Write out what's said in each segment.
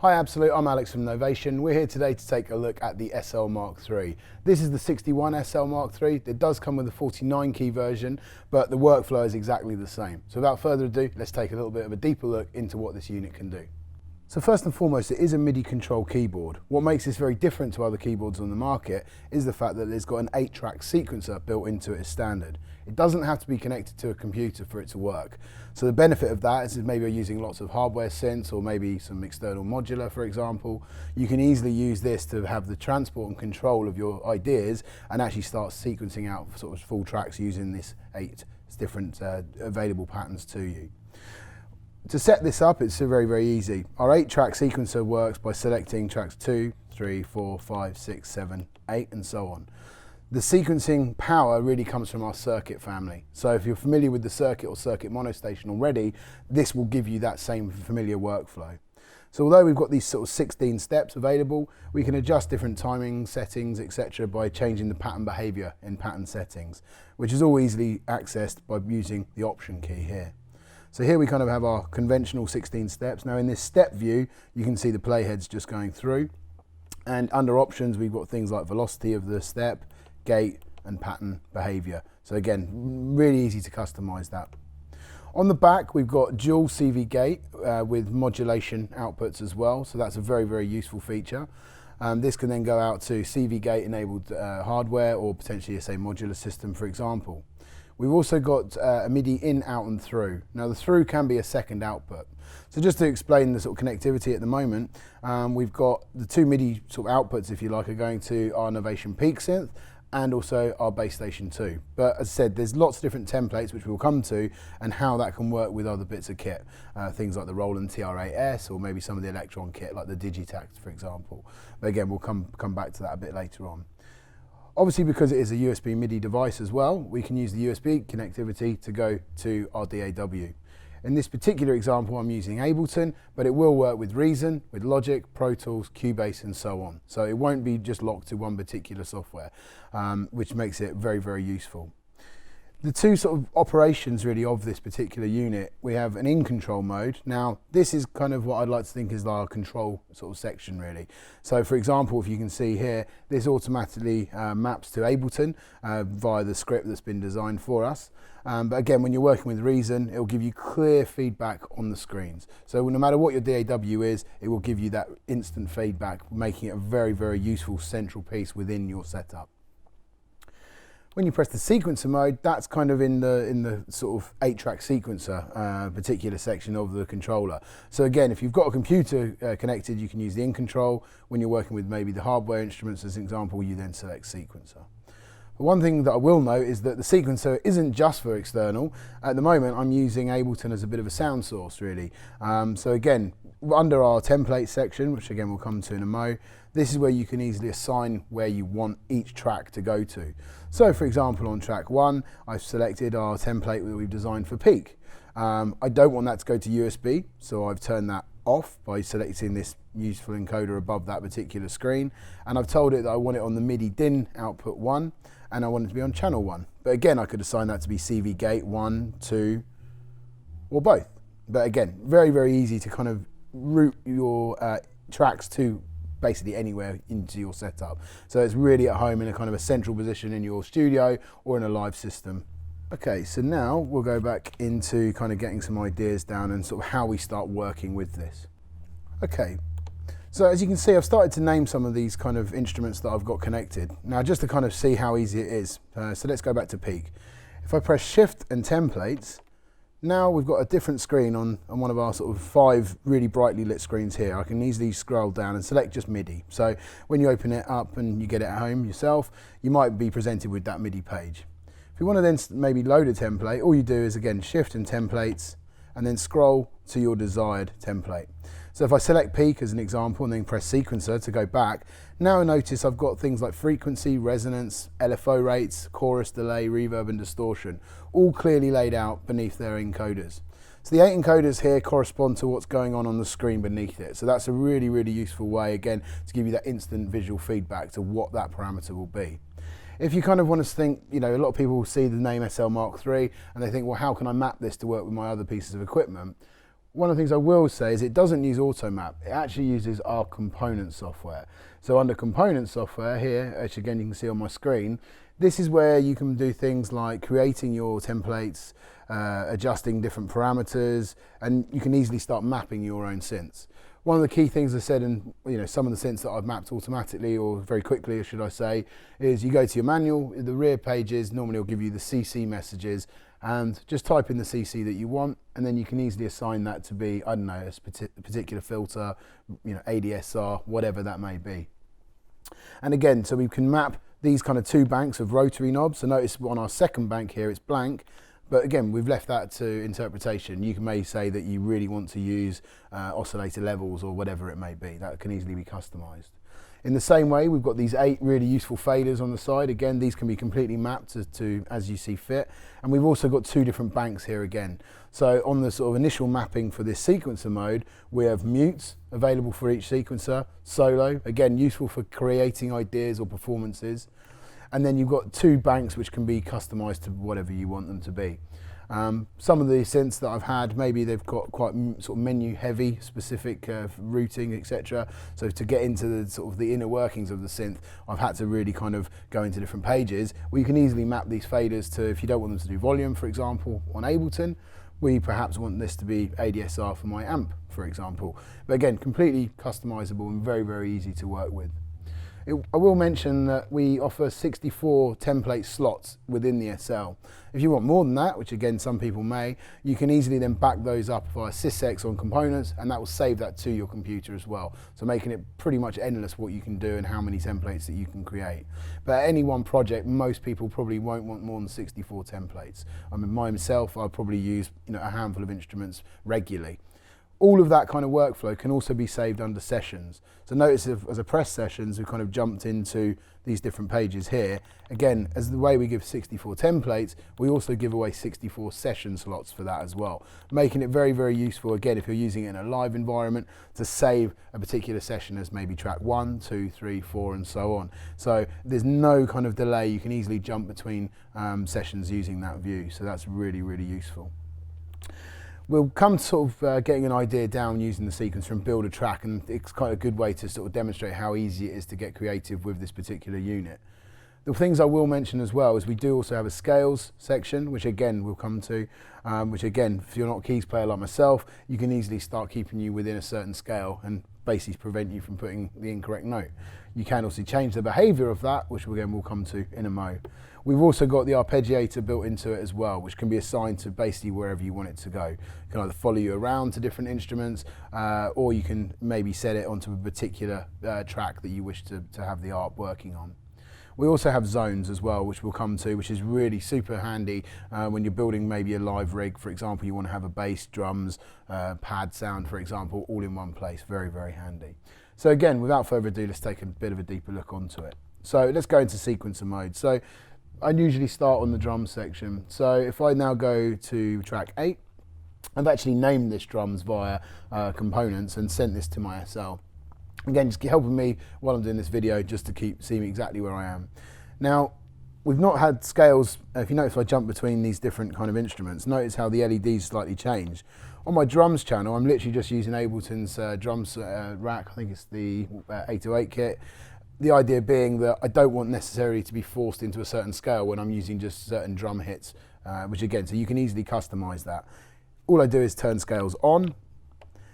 Hi Absolute, I'm Alex from Novation. We're here today to take a look at the SL Mark III. This is the 61SL Mark III. It does come with a 49 key version, but the workflow is exactly the same. So without further ado, let's take a little bit of a deeper look into what this unit can do. So first and foremost, it is a MIDI control keyboard. What makes this very different to other keyboards on the market is the fact that it's got an 8-track sequencer built into it as standard. It doesn't have to be connected to a computer for it to work. So the benefit of that is maybe you're using lots of hardware synths or maybe some external modular, for example. You can easily use this to have the transport and control of your ideas and actually start sequencing out sort of full tracks using this 8 different available patterns to you. To set this up, it's very, very easy. Our 8-track sequencer works by selecting tracks 2, 3, 4, 5, 6, 7, 8, and so on. The sequencing power really comes from our circuit family. So if you're familiar with the circuit or circuit monostation already, this will give you that same familiar workflow. So although we've got these sort of 16 steps available, we can adjust different timing settings, etc. by changing the pattern behavior in pattern settings, which is all easily accessed by using the option key here. So here we kind of have our conventional 16 steps. Now in this step view, you can see the playheads just going through. And under options, we've got things like velocity of the step, gate, and pattern behavior. So again, really easy to customize that. On the back, we've got dual CV gate with modulation outputs as well. So that's a very, very useful feature. This can then go out to CV gate enabled hardware or potentially a modular system, for example. We've also got a MIDI in, out and through. Now the through can be a second output. So just to explain the sort of connectivity at the moment, we've got the 2 MIDI sort of outputs, if you like, are going to our Novation Peak synth and also our Bass Station 2. But as I said, there's lots of different templates which we'll come to and how that can work with other bits of kit. Things like the Roland TR-8S or maybe some of the Electron kit like the Digitact, for example. But again, we'll come back to that a bit later on. Obviously, because it is a USB MIDI device as well, we can use the USB connectivity to go to our DAW. In this particular example, I'm using Ableton, but it will work with Reason, with Logic, Pro Tools, Cubase, and so on. So it won't be just locked to one particular software, which makes it very, very useful. The 2 sort of operations really of this particular unit, we have an in-control mode. Now, this is kind of what I'd like to think is our control sort of section really. So for example, if you can see here, this automatically maps to Ableton via the script that's been designed for us. But again, when you're working with Reason, it'll give you clear feedback on the screens. So no matter what your DAW is, it will give you that instant feedback, making it a very, very useful central piece within your setup. When you press the sequencer mode, that's kind of in the sort of 8-track sequencer particular section of the controller. So again, if you've got a computer connected, you can use the in-control. When you're working with maybe the hardware instruments, as an example, you then select sequencer. But one thing that I will note is that the sequencer isn't just for external. At the moment, I'm using Ableton as a bit of a sound source, really. So again, under our template section, which again we'll come to in a mo, this is where you can easily assign where you want each track to go to. So for example, on track 1, I've selected our template that we've designed for peak. I don't want that to go to USB, so I've turned that off by selecting this useful encoder above that particular screen. And I've told it that I want it on the MIDI DIN output 1, and I want it to be on channel 1. But again, I could assign that to be CV gate 1, 2, or both. But again, very, very easy to kind of route your tracks to basically anywhere into your setup. So it's really at home in a kind of a central position in your studio or in a live system. Okay, so now we'll go back into kind of getting some ideas down and sort of how we start working with this. Okay, so as you can see, I've started to name some of these kind of instruments that I've got connected. Now just to kind of see how easy it is, so let's go back to peak. If I press Shift and Templates, now we've got a different screen on one of our sort of 5 really brightly lit screens here. I can easily scroll down and select just MIDI. So when you open it up and you get it at home yourself, you might be presented with that MIDI page. If you want to then maybe load a template, all you do is again Shift and Templates and then scroll to your desired template. So if I select peak as an example and then press sequencer to go back, now notice I've got things like frequency, resonance, LFO rates, chorus delay, reverb and distortion, all clearly laid out beneath their encoders. So the 8 encoders here correspond to what's going on the screen beneath it. So that's a really, really useful way, again, to give you that instant visual feedback to what that parameter will be. If you kind of want to think, you know, a lot of people see the name SL Mark III and they think, well, how can I map this to work with my other pieces of equipment? One of the things I will say is it doesn't use AutoMap. It actually uses our component software. So under component software here, which again you can see on my screen, this is where you can do things like creating your templates, adjusting different parameters, and you can easily start mapping your own synths. One of the key things I said in some of the synths that I've mapped automatically, or very quickly should I say, is you go to your manual, the rear pages normally will give you the CC messages, and just type in the CC that you want, and then you can easily assign that to be, I don't know, a particular filter, ADSR, whatever that may be. And again, so we can map these kind of two banks of rotary knobs. So notice on our second bank here, it's blank, but again, we've left that to interpretation. You may say that you really want to use oscillator levels or whatever it may be. That can easily be customized. In the same way, we've got these 8 really useful faders on the side. Again, these can be completely mapped to as you see fit. And we've also got 2 different banks here again. So on the sort of initial mapping for this sequencer mode, we have mutes available for each sequencer, solo, again, useful for creating ideas or performances. And then you've got 2 banks which can be customized to whatever you want them to be. Some of the synths that I've had, maybe they've got quite sort of menu heavy, specific routing, etc. So to get into the sort of the inner workings of the synth, I've had to really kind of go into different pages. Well, you can easily map these faders to, if you don't want them to do volume, for example, on Ableton, we perhaps want this to be ADSR for my amp, for example. But again, completely customizable and very, very easy to work with. I will mention that we offer 64 template slots within the SL. If you want more than that, which again some people may, you can easily then back those up via sysx on components, and that will save that to your computer as well. So making it pretty much endless what you can do and how many templates that you can create. But at any one project, most people probably won't want more than 64 templates. I mean, myself, I'll probably use a handful of instruments regularly. All of that kind of workflow can also be saved under sessions. So notice as a press sessions, we've kind of jumped into these different pages here. Again, as the way we give 64 templates, we also give away 64 session slots for that as well, making it very, very useful, again, if you're using it in a live environment, to save a particular session as maybe track 1, 2, 3, 4, and so on. So there's no kind of delay. You can easily jump between sessions using that view. So that's really, really useful. We'll come to sort of getting an idea down using the sequencer and build a track, and it's quite a good way to sort of demonstrate how easy it is to get creative with this particular unit. The things I will mention as well is we do also have a scales section, which again we'll come to, which again, if you're not a keys player like myself, you can easily start keeping you within a certain scale and basically prevent you from putting the incorrect note. You can also change the behaviour of that, which again we'll come to in a mo. We've also got the Arpeggiator built into it as well, which can be assigned to basically wherever you want it to go. You can either follow you around to different instruments, or you can maybe set it onto a particular track that you wish to have the art working on. We also have zones as well, which we'll come to, which is really super handy when you're building maybe a live rig. For example, you want to have a bass, drums, pad sound, for example, all in one place. Very, very handy. So again, without further ado, let's take a bit of a deeper look onto it. So let's go into sequencer mode. So I usually start on the drum section. So if I now go to track 8, I've actually named this drums via components and sent this to my SL. Again, just helping me while I'm doing this video just to keep seeing exactly where I am. Now, we've not had scales. If you notice, if I jump between these different kind of instruments, notice how the LEDs slightly change. On my drums channel, I'm literally just using Ableton's drums rack. I think it's the 808 kit. The idea being that I don't want necessarily to be forced into a certain scale when I'm using just certain drum hits, which again, so you can easily customize that. All I do is turn scales on,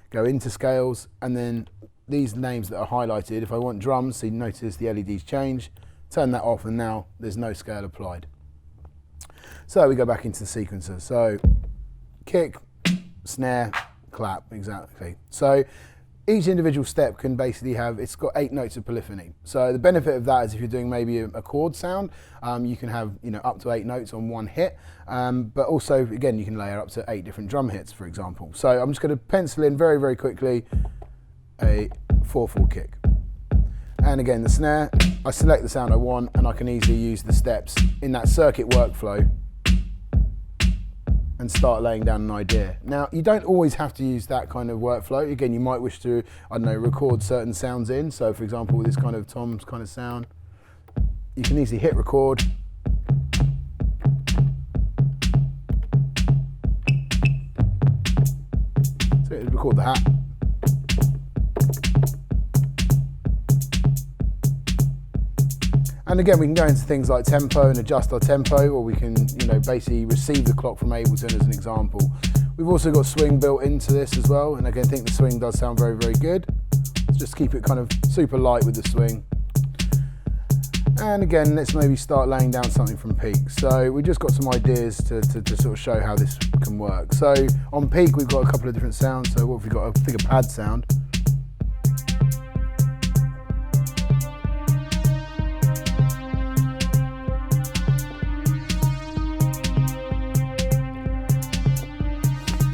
go into scales, and then these names that are highlighted, if I want drums, so you notice the LEDs change, turn that off, and now there's no scale applied. So we go back into the sequencer. So kick, snare, clap, exactly. So each individual step can basically have, it's got 8 notes of polyphony. So the benefit of that is if you're doing maybe a chord sound, you can have up to 8 notes on one hit, but also again you can layer up to 8 different drum hits, for example. So I'm just going to pencil in very, very quickly a 4/4 kick. And again, the snare, I select the sound I want, and I can easily use the steps in that circuit workflow and start laying down an idea. Now, you don't always have to use that kind of workflow. Again, you might wish to, I don't know, record certain sounds in. So for example, with this kind of Tom's kind of sound, you can easily hit record. So record the hat. And again, we can go into things like tempo and adjust our tempo, or we can, basically receive the clock from Ableton as an example. We've also got swing built into this as well, and again, I think the swing does sound very, very good. Let's just keep it kind of super light with the swing. And again, let's maybe start laying down something from Peak. So we just got some ideas to sort of show how this can work. So on Peak, we've got a couple of different sounds. So what have we got? I think a pad sound.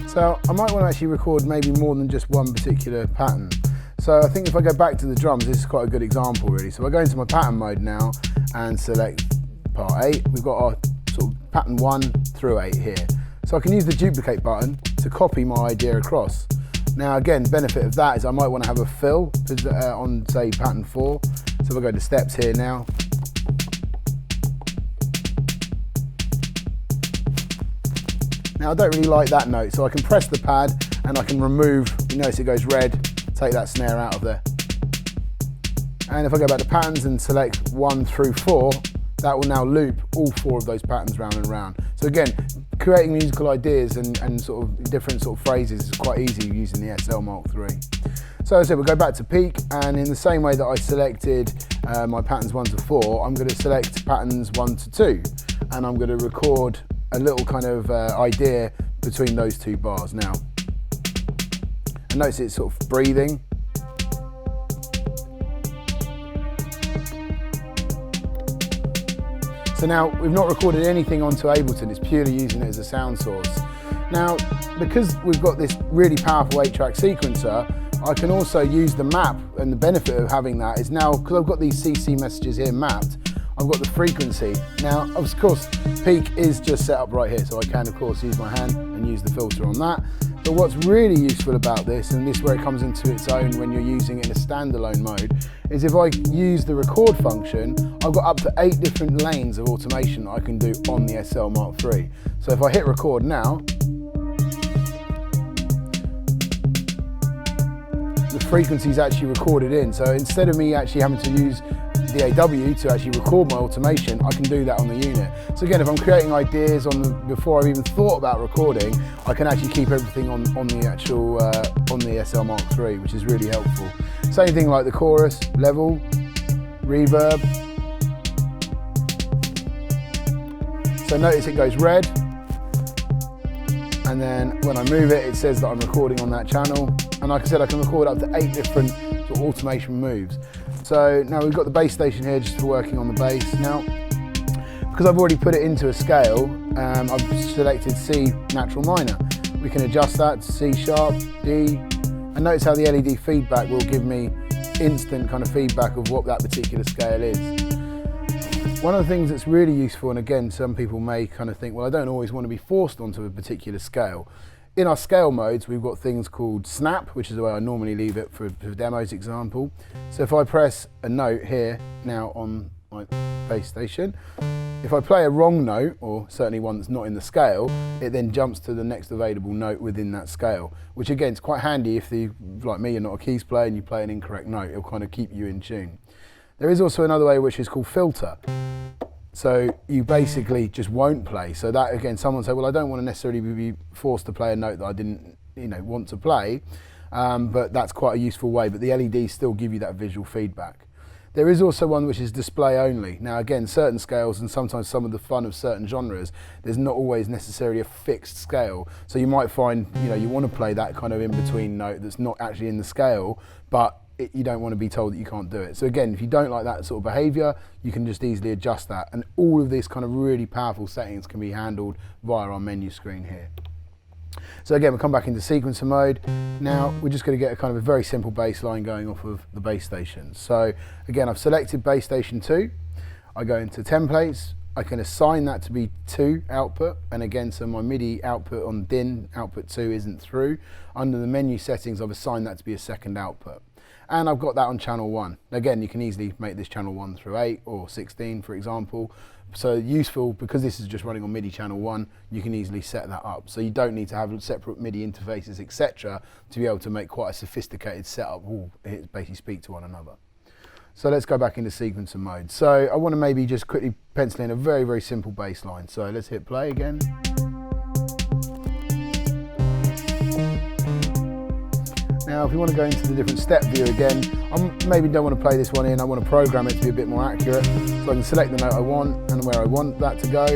So I might want to actually record maybe more than just one particular pattern. So I think if I go back to the drums, this is quite a good example really. So I go into my pattern mode now and select part 8. We've got our sort of pattern 1 through 8 here. So I can use the duplicate button to copy my idea across. Now again, benefit of that is I might want to have a fill on say pattern 4. So if I go to steps here now, now I don't really like that note, so I can press the pad and I can remove, you notice it goes red, take that snare out of there. And if I go back to patterns and select 1 through 4, that will now loop all 4 of those patterns round and round. So again, creating musical ideas and sort of different sort of phrases is quite easy using the SL Mark III. So as I said, we'll go back to Peak, and in the same way that I selected my patterns 1 to 4, I'm going to select patterns 1 to 2, and I'm going to record a little kind of idea between those 2 bars now. And notice it's sort of breathing. So now we've not recorded anything onto Ableton, it's purely using it as a sound source. Now, because we've got this really powerful 8-track sequencer, I can also use the map, and the benefit of having that is now, because I've got these CC messages here mapped, I've got the frequency. Now, of course, Peak is just set up right here, so I can, of course, use my hand and use the filter on that. But what's really useful about this, and this is where it comes into its own when you're using it in a standalone mode, is if I use the record function, I've got up to 8 different lanes of automation that I can do on the SL Mark III. So if I hit record now, the frequency is actually recorded in. So instead of me actually having to use DAW to actually record my automation, I can do that on the unit. So again, if I'm creating ideas before I've even thought about recording, I can actually keep everything on the actual on the SL Mark III, which is really helpful. Same thing like the chorus, level, reverb. So notice it goes red, and then when I move it, it says that I'm recording on that channel. And like I said, I can record up to 8 different sort of automation moves. So now we've got the bass station here just for working on the bass. Now, because I've already put it into a scale, I've selected C natural minor. We can adjust that to C sharp, D, and notice how the LED feedback will give me instant kind of feedback of what that particular scale is. One of the things that's really useful, and again, some people may kind of think, well, I don't always want to be forced onto a particular scale. In our scale modes, we've got things called snap, which is the way I normally leave it for demos example. So if I press a note here now on my bass station, if I play a wrong note, or certainly one that's not in the scale, it then jumps to the next available note within that scale, which again is quite handy if you, like me, you're not a keys player and you play an incorrect note, it'll kind of keep you in tune. There is also another way which is called filter. So you basically just won't play. So that again, someone say, well, I don't want to necessarily be forced to play a note that I didn't, want to play, but that's quite a useful way. But the LEDs still give you that visual feedback. There is also one which is display only. Now again, certain scales and sometimes some of the fun of certain genres, there's not always necessarily a fixed scale. So you might find, you want to play that kind of in-between note that's not actually in the scale, but you don't want to be told that you can't do it. So again, if you don't like that sort of behavior, you can just easily adjust that. And all of this kind of really powerful settings can be handled via our menu screen here. So again, we'll come back into sequencer mode. Now we're just going to get a kind of a very simple bass line going off of the bass station. So again, I've selected bass station 2. I go into templates. I can assign that to be 2 output, and again, so my MIDI output on DIN output 2 isn't through. Under the menu settings, I've assigned that to be a second output. and I've got that on channel 1. Again, you can easily make this channel 1 through 8 or 16, for example. So useful, because this is just running on MIDI channel 1, you can easily set that up. So you don't need to have separate MIDI interfaces, etc., to be able to make quite a sophisticated setup, all basically speak to one another. So let's go back into sequencer mode. So I want to maybe just quickly pencil in a very, very simple bass line. So let's hit play again. Now, if you want to go into the different step view again, I maybe don't want to play this one in, I want to program it to be a bit more accurate. So I can select the note I want and where I want that to go.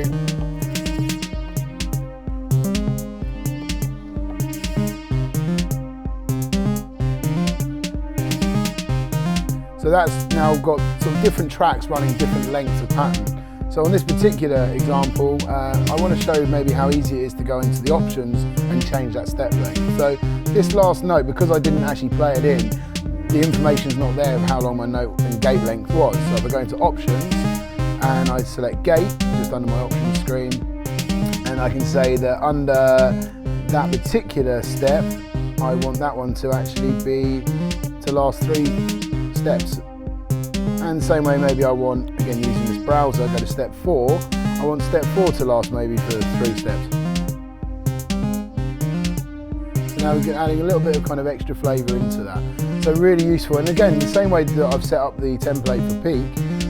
So that's now got sort of different tracks running different lengths of pattern. So on this particular example, I want to show maybe how easy it is to go into the options and change that step length. So this last note, because I didn't actually play it in, the information's not there of how long my note and gate length was. So if I go into options and I select gate, just under my options screen, and I can say that under that particular step, I want that one to actually be to last 3 steps. And the same way, maybe I want, again using this browser, go to step 4, I want step 4 to last maybe for 3 steps. So now we're adding a little bit of kind of extra flavour into that. So really useful, and again, the same way that I've set up the template for peak,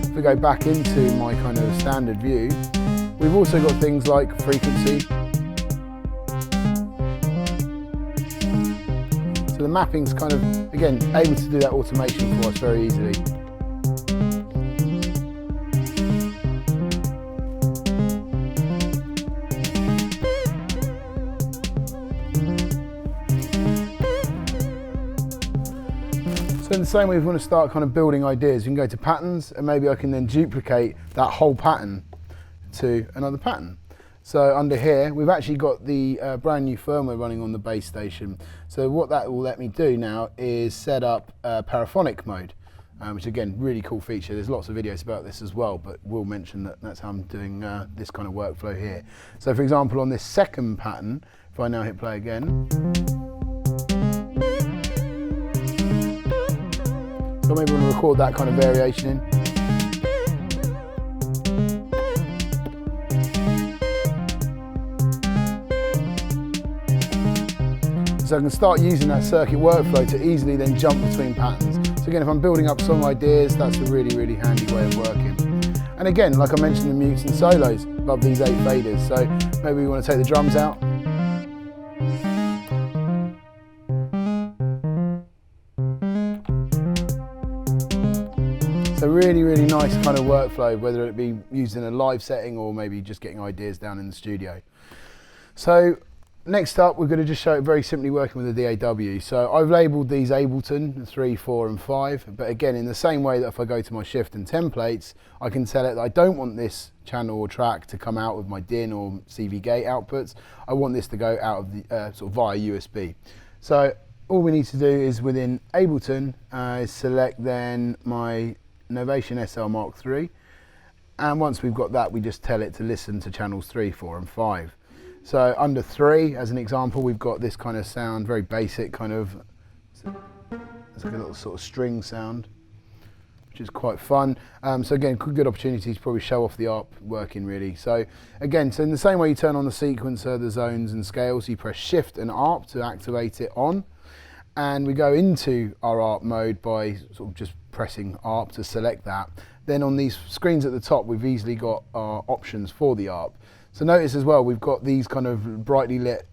if we go back into my kind of standard view, we've also got things like frequency. So the mapping's kind of, again, able to do that automation for us very easily. So in the same way, if we want to start kind of building ideas, you can go to patterns, and maybe I can then duplicate that whole pattern to another pattern. So under here, we've actually got the brand new firmware running on the base station. So what that will let me do now is set up paraphonic mode, which again, really cool feature. There's lots of videos about this as well, but we'll mention that that's how I'm doing this kind of workflow here. So for example, on this second pattern, if I now hit play again, so maybe we'll record that kind of variation in. So I can start using that circuit workflow to easily then jump between patterns. So again, if I'm building up song ideas, that's a really, really handy way of working. And again, like I mentioned, the mutes and solos above these 8 faders. So maybe we want to take the drums out. So really, really nice kind of workflow, whether it be used in a live setting or maybe just getting ideas down in the studio. So next up, we're going to just show it very simply working with the DAW. So I've labelled these Ableton 3, 4 and 5, but again, in the same way that if I go to my shift and templates, I can tell it that I don't want this channel or track to come out with my DIN or CV gate outputs. I want this to go out of the sort of via USB. So all we need to do is within Ableton, select then my Novation SL Mark III, and once we've got that, we just tell it to listen to channels 3, 4 and 5. So under 3, as an example, we've got this kind of sound, very basic kind of, it's like a little sort of string sound, which is quite fun. So again, good opportunity to probably show off the ARP working really. So again, so in the same way you turn on the sequencer, the zones and scales, you press Shift and ARP to activate it on. And we go into our ARP mode by sort of just pressing ARP to select that. Then on these screens at the top, we've easily got our options for the ARP. So notice as well, we've got these kind of brightly lit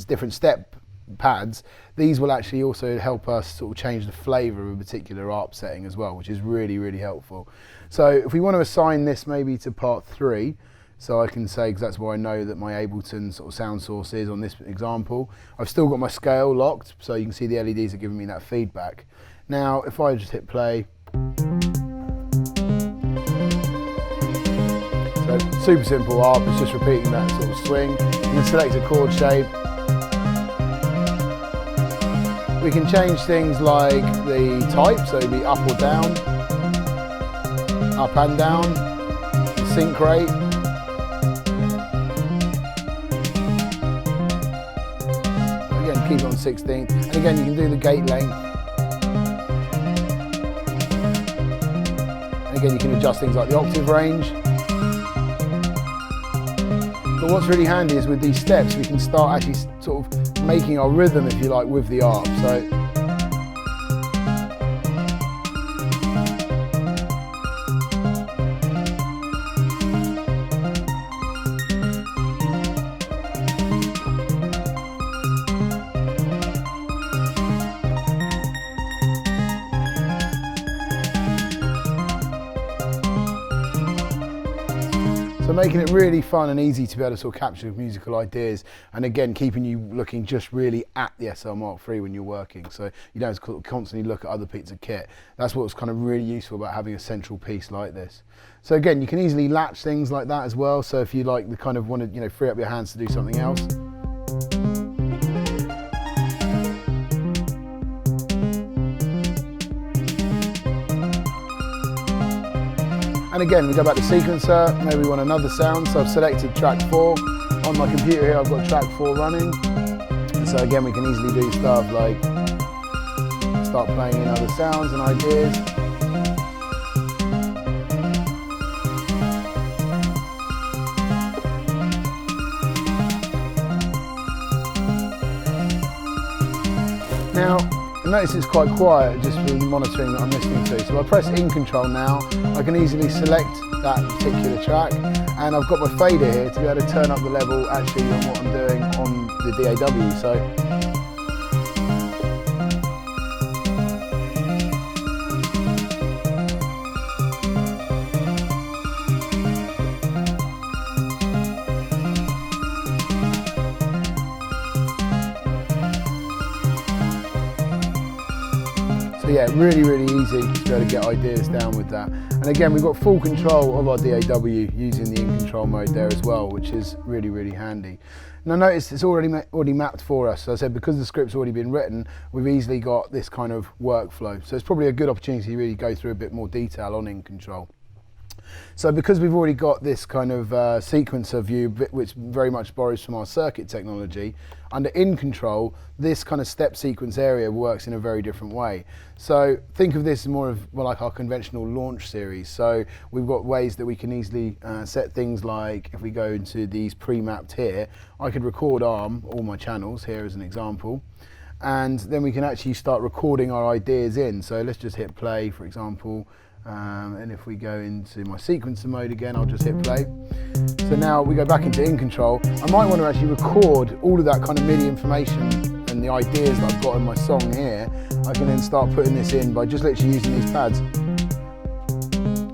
different step pads. These will actually also help us sort of change the flavour of a particular ARP setting as well, which is really, really helpful. So if we want to assign this maybe to part 3, so I can say, because that's where I know that my Ableton sort of sound source is on this example. I've still got my scale locked, so you can see the LEDs are giving me that feedback. Now, if I just hit play, so super simple ARP, it's just repeating that sort of swing. You can select a chord shape. We can change things like the type, so it'd be up or down, up and down, the sync rate. Again, keep it on 16th. And again, you can do the gate length. Again, you can adjust things like the octave range. But what's really handy is with these steps, we can start actually sort of making our rhythm, if you like, with the arp. So making it really fun and easy to be able to sort of capture musical ideas, and again keeping you looking just really at the SL Mark III when you're working, so you don't have to constantly look at other bits of kit. That's what's kind of really useful about having a central piece like this. So again, you can easily latch things like that as well, so if you like the kind of want to, you know, free up your hands to do something else. And again, we go back to sequencer, maybe we want another sound, so I've selected track 4. On my computer here I've got track 4 running. And so again, we can easily do stuff like start playing in other sounds and ideas. Now, notice it's quite quiet just from the monitoring that I'm listening to. So if I press in control now, I can easily select that particular track, and I've got my fader here to be able to turn up the level actually on what I'm doing on the DAW. So yeah, really, really easy to be able to get ideas down with that. And again, we've got full control of our DAW using the in control mode there as well, which is really, really handy. Now notice it's already mapped for us. So I said, because the script's already been written, we've easily got this kind of workflow. So it's probably a good opportunity to really go through a bit more detail on in control. So because we've already got this kind of sequencer view, which very much borrows from our circuit technology, under in control, this kind of step sequence area works in a very different way. So think of this as more of like our conventional launch series. So we've got ways that we can easily set things like, if we go into these pre-mapped here, I could record ARM, all my channels here as an example, and then we can actually start recording our ideas in. So let's just hit play, for example. And if we go into my sequencer mode again, I'll just hit play. So now we go back into in control. I might want to actually record all of that kind of MIDI information and the ideas that I've got in my song here. I can then start putting this in by just literally using these pads.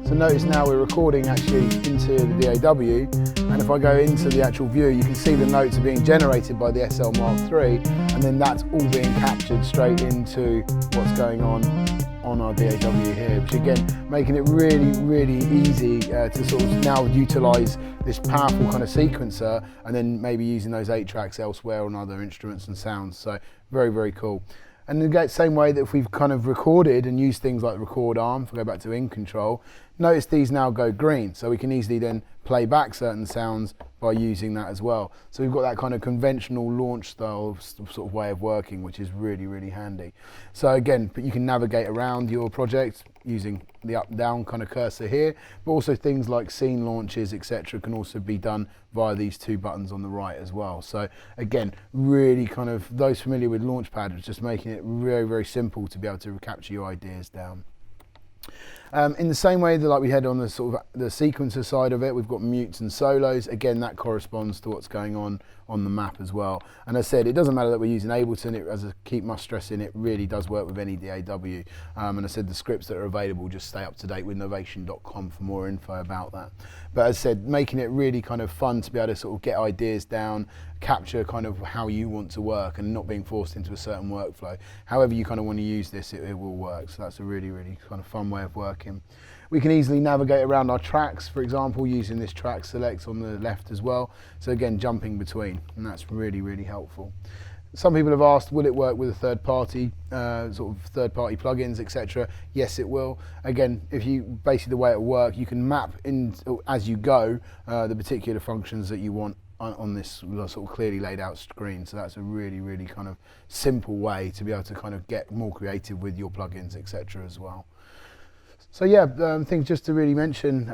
So notice now we're recording actually into the DAW, and if I go into the actual view, you can see the notes are being generated by the SL Mark III, and then that's all being captured straight into what's going on our DAW here, which again, making it really, really easy to sort of now utilise this powerful kind of sequencer, and then maybe using those 8 tracks elsewhere on other instruments and sounds. So very, very cool. And in the same way that if we've kind of recorded and used things like record arm, if we go back to in control, notice these now go green, so we can easily then play back certain sounds by using that as well. So we've got that kind of conventional launch style sort of way of working, which is really, really handy. So again, you can navigate around your project using the up down kind of cursor here, but also things like scene launches, etc. can also be done via these 2 buttons on the right as well. So again, really kind of, those familiar with Launchpad, it's just making it very, very simple to be able to capture your ideas down. In the same way that like we had on the sort of the sequencer side of it, we've got mutes and solos. Again, that corresponds to what's going on the map as well. And as I said, it doesn't matter that we're using Ableton. It, as I must stress in, it really does work with any DAW. And I said the scripts that are available, just stay up to date with novation.com for more info about that. But as I said, making it really kind of fun to be able to sort of get ideas down, capture kind of how you want to work, and not being forced into a certain workflow. However you kind of want to use this, it will work. So that's a really, really kind of fun way of working. We can easily navigate around our tracks, for example, using this track select on the left as well. So again, jumping between, and that's really, really helpful. Some people have asked, will it work with a third-party, sort of third-party plugins, etc.? Yes, it will. Again, if you basically the way it will work, you can map in as you go the particular functions that you want on this sort of clearly laid out screen. So that's a really, really kind of simple way to be able to kind of get more creative with your plugins, etc. as well. So yeah, things just to really mention,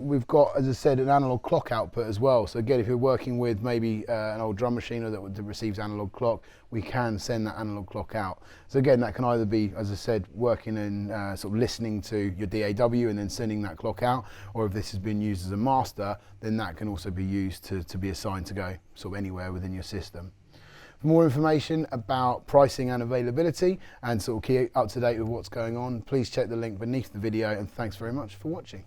we've got, as I said, an analog clock output as well. So again, if you're working with maybe an old drum machine that receives analog clock, we can send that analog clock out. So again, that can either be, as I said, working in sort of listening to your DAW and then sending that clock out, or if this has been used as a master, then that can also be used to be assigned to go sort of anywhere within your system. For more information about pricing and availability and sort of keep up to date with what's going on, please check the link beneath the video, and thanks very much for watching.